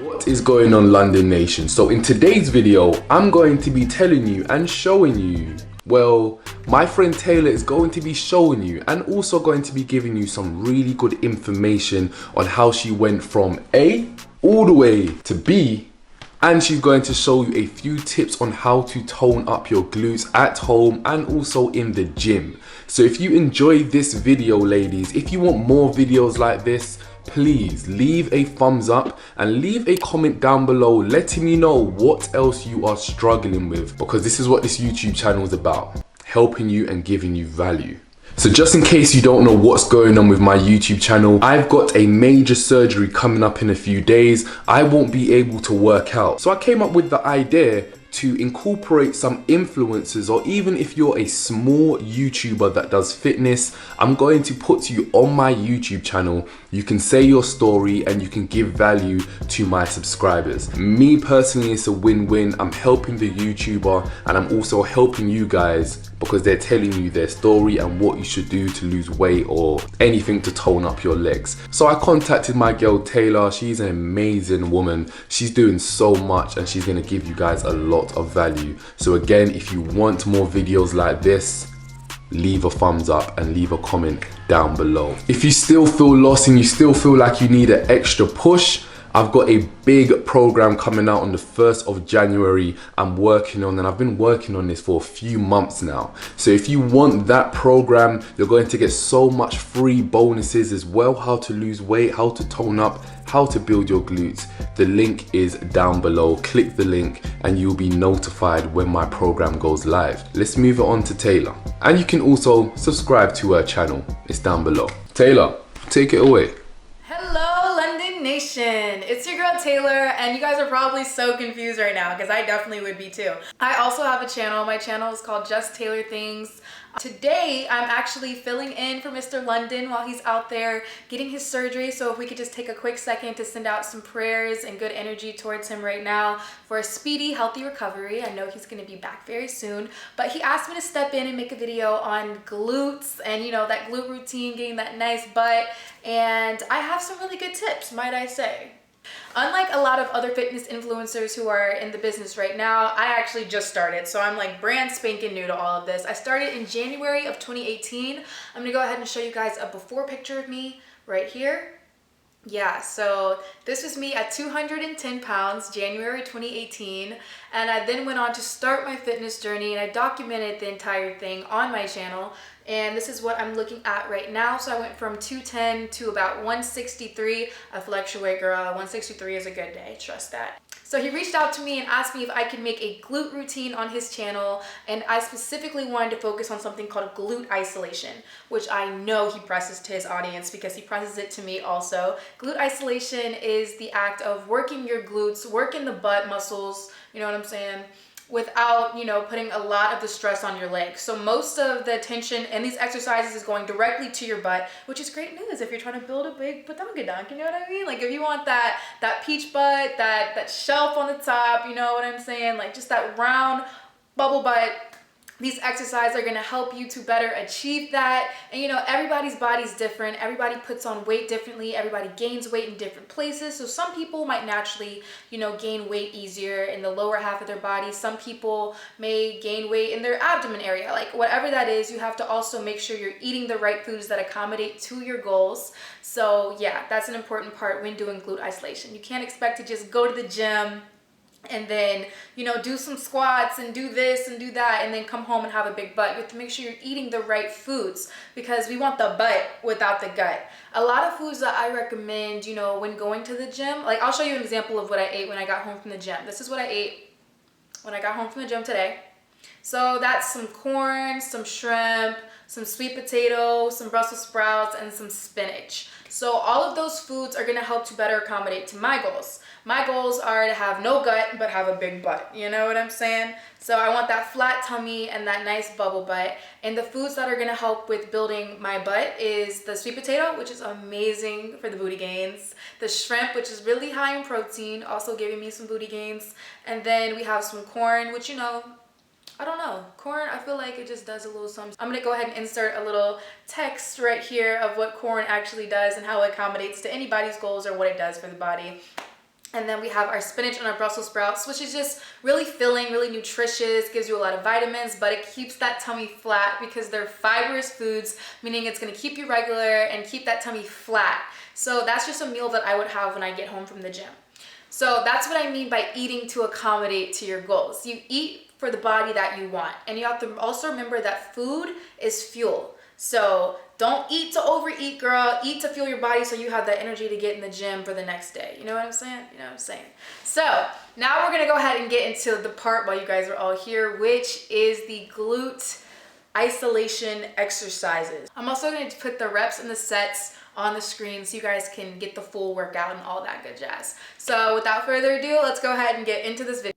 What is going on, London Nation? So in today's video, I'm going to be telling you and showing you, well, my friend Taylor is going to be showing you and also going to be giving you some really good information on how she went from A all the way to B, and she's going to show you a few tips on how to tone up your glutes at home and also in the gym. So if you enjoyed this video, ladies, if you want more videos like this, please leave a thumbs up and leave a comment down below letting me know what else you are struggling with, because this is what this YouTube channel is about, helping you and giving you value. So just in case you don't know what's going on with my YouTube channel, I've got a major surgery coming up in a few days. I won't be able to work out. So I came up with the idea to incorporate some influencers, or even if you're a small YouTuber that does fitness, I'm going to put you on my YouTube channel. You can say your story and you can give value to my subscribers. Me personally, it's a win-win. I'm helping the YouTuber and I'm also helping you guys because they're telling you their story and what you should do to lose weight or anything to tone up your legs. So I contacted my girl Taylor. She's an amazing woman. She's doing so much and she's gonna give you guys a lot of value. So again, if you want more videos like this, leave a thumbs up and leave a comment down below. If you still feel lost and you still feel like you need an extra push, I've got a big program coming out on the 1st of January I'm working on, and I've been working on this for a few months now. So if you want that program, you're going to get so much free bonuses as well, how to lose weight, how to tone up, how to build your glutes. The link is down below. Click the link and you'll be notified when my program goes live. Let's move it on to Taylor. And you can also subscribe to her channel. It's down below. Taylor, take it away. Hello, London Nation. It's your girl Taylor, and you guys are probably so confused right now because I definitely would be too. I also have a channel. My channel is called Just Taylor Things. Today, I'm actually filling in for Mr. London while he's out there getting his surgery. So if we could just take a quick second to send out some prayers and good energy towards him right now for a speedy, healthy recovery. I know he's gonna be back very soon, but he asked me to step in and make a video on glutes and, you know, that glute routine, getting that nice butt. And I have some really good tips, might I say. Unlike a lot of other fitness influencers who are in the business right now, I actually just started. So I'm like brand spanking new to all of this. I started in January of 2018. I'm gonna go ahead and show you guys a before picture of me right here. Yeah, so this was me at 210 pounds, January 2018. And I then went on to start my fitness journey, and I documented the entire thing on my channel. And this is what I'm looking at right now. So I went from 210 to about 163. I fluctuate, girl. 163 is a good day, trust that. So he reached out to me and asked me if I could make a glute routine on his channel, and I specifically wanted to focus on something called glute isolation, which I know he presses to his audience because he presses it to me also. Glute isolation is the act of working your glutes, working the butt muscles, you know what I'm saying, without, you know, putting a lot of the stress on your legs. So most of the attention in these exercises is going directly to your butt, which is great news if you're trying to build a big badonkadonk, you know what I mean? Like if you want that peach butt, that shelf on the top, you know what I'm saying? Like just that round bubble butt. These exercises are going to help you to better achieve that. And you know, everybody's body's different. Everybody puts on weight differently. Everybody gains weight in different places. So some people might naturally, you know, gain weight easier in the lower half of their body. Some people may gain weight in their abdomen area. Like whatever that is, you have to also make sure you're eating the right foods that accommodate to your goals. So yeah, that's an important part when doing glute isolation. You can't expect to just go to the gym and then, you know, do some squats and do this and do that and then come home and have a big butt. You have to make sure you're eating the right foods because we want the butt without the gut. A lot of foods that I recommend, you know, when going to the gym, like I'll show you an example of what I ate when I got home from the gym. This is what I ate when I got home from the gym today. So that's some corn, some shrimp, some sweet potato, some Brussels sprouts, and some spinach. So all of those foods are gonna help to better accommodate to my goals. My goals are to have no gut, but have a big butt. You know what I'm saying? So I want that flat tummy and that nice bubble butt. And the foods that are gonna help with building my butt is the sweet potato, which is amazing for the booty gains. The shrimp, which is really high in protein, also giving me some booty gains. And then we have some corn, which, you know, I don't know. Corn, I feel like it just does a little something. I'm going to go ahead and insert a little text right here of what corn actually does and how it accommodates to anybody's goals or what it does for the body. And then we have our spinach and our Brussels sprouts, which is just really filling, really nutritious, gives you a lot of vitamins, but it keeps that tummy flat because they're fibrous foods, meaning it's gonna keep you regular and keep that tummy flat. So that's just a meal that I would have when I get home from the gym. So that's what I mean by eating to accommodate to your goals. You eat for the body that you want. And you have to also remember that food is fuel. So don't eat to overeat, girl. Eat to fuel your body so you have that energy to get in the gym for the next day. You know what I'm saying? You know what I'm saying? So now we're gonna go ahead and get into the part while you guys are all here, which is the glute isolation exercises. I'm also going to put the reps and the sets on the screen so you guys can get the full workout and all that good jazz. So without further ado, let's go ahead and get into this video.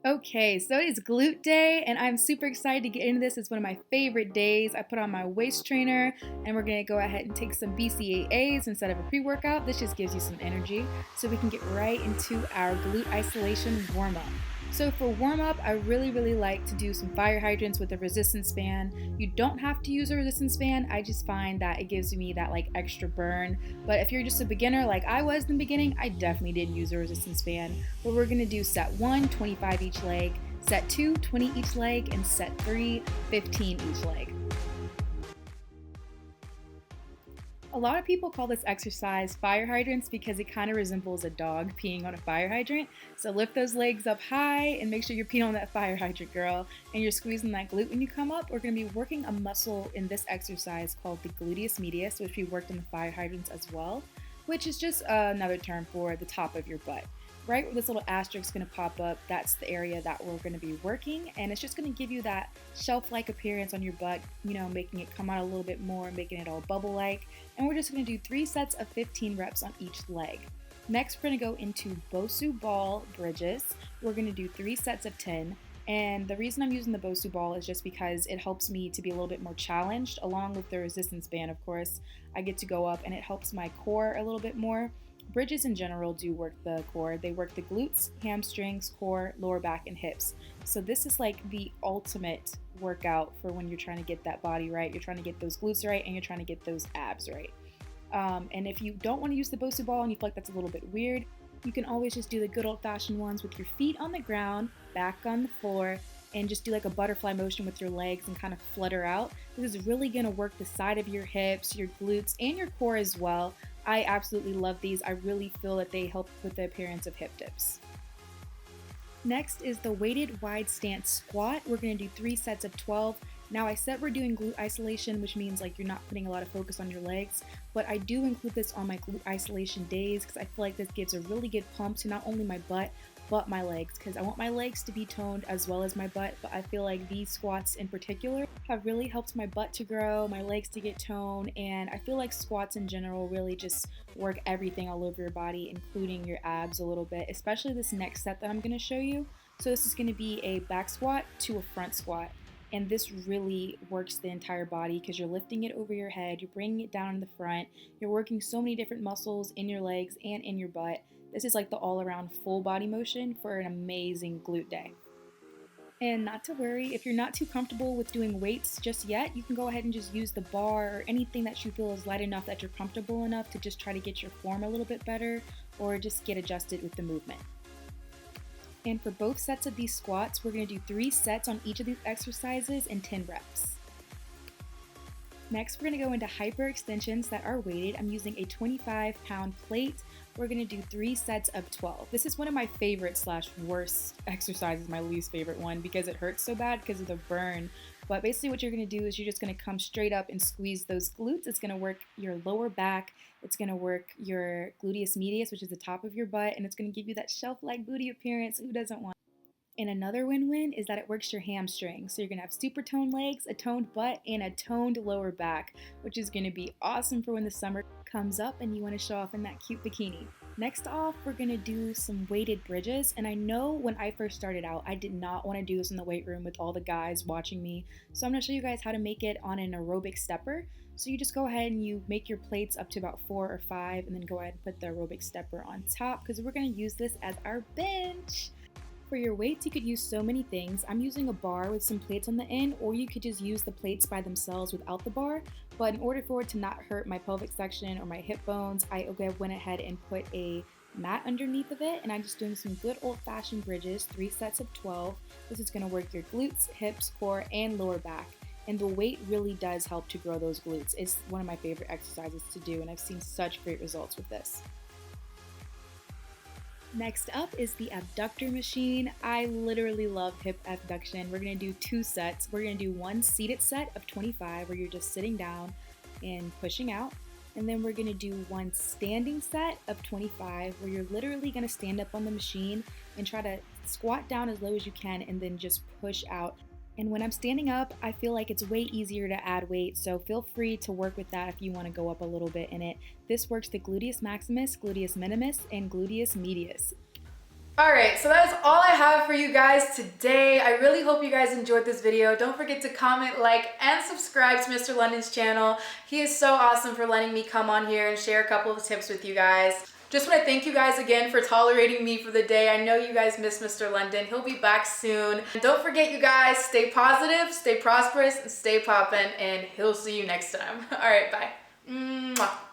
Okay, so it is glute day and I'm super excited to get into this. It's one of my favorite days. I put on my waist trainer and we're gonna go ahead and take some BCAAs instead of a pre-workout. This just gives you some energy so we can get right into our glute isolation warm-up. So for warm-up, I really like to do some fire hydrants with a resistance band. You don't have to use a resistance band. I just find that it gives me that like extra burn. But if you're just a beginner like I was in the beginning, I definitely didn't use a resistance band. But we're gonna do set 1, 25 each leg, set 2, 20 each leg, and set 3, 15 each leg. A lot of people call this exercise fire hydrants because it kind of resembles a dog peeing on a fire hydrant. So lift those legs up high and make sure you're peeing on that fire hydrant, girl. And you're squeezing that glute when you come up. We're going to be working a muscle in this exercise called the Gluteus Medius, which we worked in the fire hydrants as well, which is just another term for the top of your butt. Right where this little asterisk is going to pop up, that's the area that we're going to be working, and it's just going to give you that shelf-like appearance on your butt, you know, making it come out a little bit more, making it all bubble-like. And we're just going to do 3 sets of 15 reps on each leg. Next, we're going to go into Bosu ball bridges. We're going to do 3 sets of 10. And the reason I'm using the Bosu ball is just because it helps me to be a little bit more challenged, along with the resistance band, of course. I get to go up and it helps my core a little bit more. Bridges in general do work the core. They work the glutes, hamstrings, core, lower back, and hips. So this is like the ultimate workout for when you're trying to get that body right, you're trying to get those glutes right, and you're trying to get those abs right. And if you don't want to use the Bosu ball and you feel like that's a little bit weird, you can always just do the good old-fashioned ones with your feet on the ground, back on the floor, and just do like a butterfly motion with your legs and kind of flutter out. This is really going to work the side of your hips, your glutes, and your core as well. I absolutely love these. I really feel that they help with the appearance of hip dips. Next is the weighted wide stance squat. We're going to do 3 sets of 12. Now I said we're doing glute isolation, which means like you're not putting a lot of focus on your legs, but I do include this on my glute isolation days because I feel like this gives a really good pump to not only my butt, but my legs, because I want my legs to be toned as well as my butt. But I feel like these squats in particular have really helped my butt to grow, my legs to get toned, and I feel like squats in general really just work everything all over your body, including your abs a little bit, especially this next set that I'm going to show you. So this is going to be a back squat to a front squat. And this really works the entire body because you're lifting it over your head, you're bringing it down in the front, you're working so many different muscles in your legs and in your butt. This is like the all-around full body motion for an amazing glute day. And not to worry, if you're not too comfortable with doing weights just yet, you can go ahead and just use the bar or anything that you feel is light enough that you're comfortable enough to just try to get your form a little bit better or just get adjusted with the movement. And for both sets of these squats, we're going to do 3 sets on each of these exercises and 10 reps. Next, we're going to go into hyper extensions that are weighted. I'm using a 25-pound plate. We're going to do 3 sets of 12. This is one of my favorite / worst exercises, my least favorite one, because it hurts so bad because of the burn. But basically what you're going to do is you're just going to come straight up and squeeze those glutes. It's going to work your lower back. It's going to work your gluteus medius, which is the top of your butt, and it's going to give you that shelf-like booty appearance. Who doesn't want? And another win-win is that it works your hamstrings. So you're going to have super toned legs, a toned butt, and a toned lower back, which is going to be awesome for when the summer comes up and you want to show off in that cute bikini. Next off, we're going to do some weighted bridges. And I know when I first started out, I did not want to do this in the weight room with all the guys watching me. So I'm going to show you guys how to make it on an aerobic stepper. So you just go ahead and you make your plates up to about 4 or 5 and then go ahead and put the aerobic stepper on top because we're going to use this as our bench. For your weights, you could use so many things. I'm using a bar with some plates on the end, or you could just use the plates by themselves without the bar. But in order for it to not hurt my pelvic section or my hip bones, I went ahead and put a mat underneath of it, and I'm just doing some good old-fashioned bridges, 3 sets of 12. This is going to work your glutes, hips, core, and lower back. And the weight really does help to grow those glutes. It's one of my favorite exercises to do, and I've seen such great results with this. Next up is the Abductor Machine. I literally love hip abduction. We're gonna do 2 sets. We're gonna do one seated set of 25 where you're just sitting down and pushing out. And then we're gonna do one standing set of 25 where you're literally gonna stand up on the machine and try to squat down as low as you can and then just push out. And when I'm standing up, I feel like it's way easier to add weight, so feel free to work with that if you want to go up a little bit in it. This works the gluteus maximus, gluteus minimus, and gluteus medius. Alright, so that's all I have for you guys today. I really hope you guys enjoyed this video. Don't forget to comment, like, and subscribe to Mr. London's channel. He is so awesome for letting me come on here and share a couple of tips with you guys. Just want to thank you guys again for tolerating me for the day. I know you guys miss Mr. London. He'll be back soon. And don't forget, you guys, stay positive, stay prosperous, and stay poppin', and he'll see you next time. Alright, bye. Mwah.